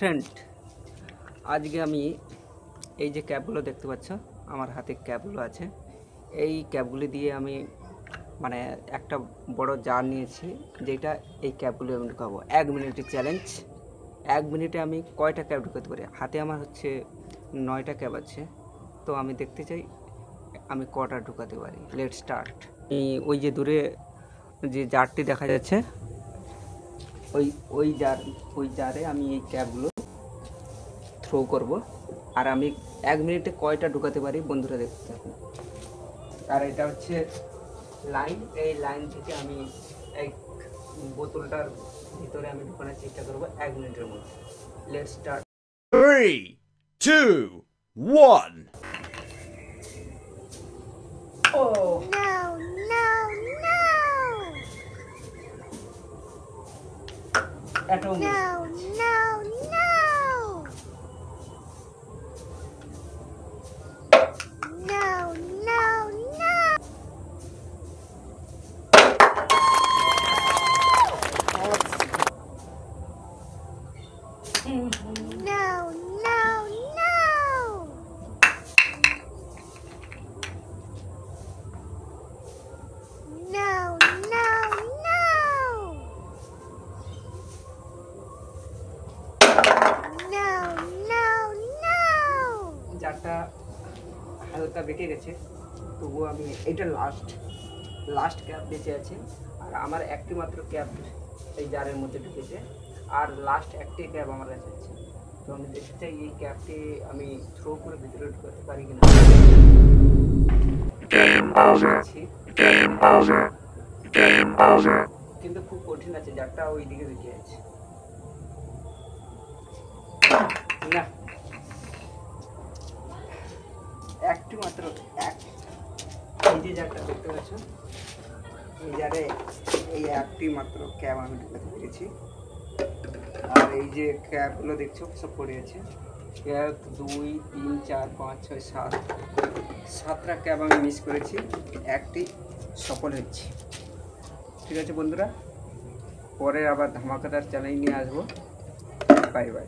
Friend, আজকে আমি এই যে ক্যাপগুলো দেখতে পাচ্ছ, আমার হাতে ক্যাপগুলো আছে। এই ক্যাপগুলি দিয়ে আমি মানে একটা বড় জার নিয়েছি, যেটা এই ক্যাপগুলো আমি ঢুকাবো। 1 মিনিটের চ্যালেঞ্জ। 1 মিনিটে আমি কয়টা ক্যাপ ঢুকাতে পারি। হাতে আমার হচ্ছে 9টা ক্যাপ আছে, তো আমি দেখতে চাই আমি কটা ঢুকাতে পারি। Let's start. ওই যে দূরে যে জারটি দেখা যাচ্ছে, ওই জারে আমি এই ক্যাপগুলো থ্রো করব। আর আমি 1 মিনিটে কয়টা ঢুকাতে পারি বন্ধুরা দেখতে থাকুন। আর এটা হচ্ছে লাইন, এই লাইন থেকে আমি এই বোতলটার ভিতরে আমি ঢুকানোর চেষ্টা করব 1 মিনিটের মধ্যে। Let's start. 3, 2, 1. ও No, no, no! Atomic. No, no, no! No, no, no! No, no, no! No, no, no! No, no, no! জারটা হালকা বেঁকে গেছে, তবুও আমি এটা লাস্ট ক্যাপ বেঁচে আছে। আর আমার একটি মাত্র ক্যাপ এই জারের মধ্যে ঢুকেছে, আর লাস্ট একটি ক্যাপ আমার কাছে আছে। তো আমি দেখতে চাই এই ক্যাপটি আমি থ্রো করে ভিতরে ঢুকাতে পারি কিনা। কিন্তু খুব কঠিন আছে, জারটা ওই দিকে বেঁকে আছে। না, একটু মাত্র এই যে জারটা দেখতে পাচ্ছ, এই জারে এই একটি মাত্র ক্যাপ আমি ঢুকাতে পেরেছি। আর এই যে ক্যাপগুলো দেখছো সব পড়ে আছে। 1 2 3 4 5 6 7 7টা ক্যাপ আমি মিস করেছি, একটি সফল হচ্ছে। ঠিক আছে বন্ধুরা, পরে আবার ধামাকাদার চ্যালেঞ্জ নিয়ে আসবো। Bye bye.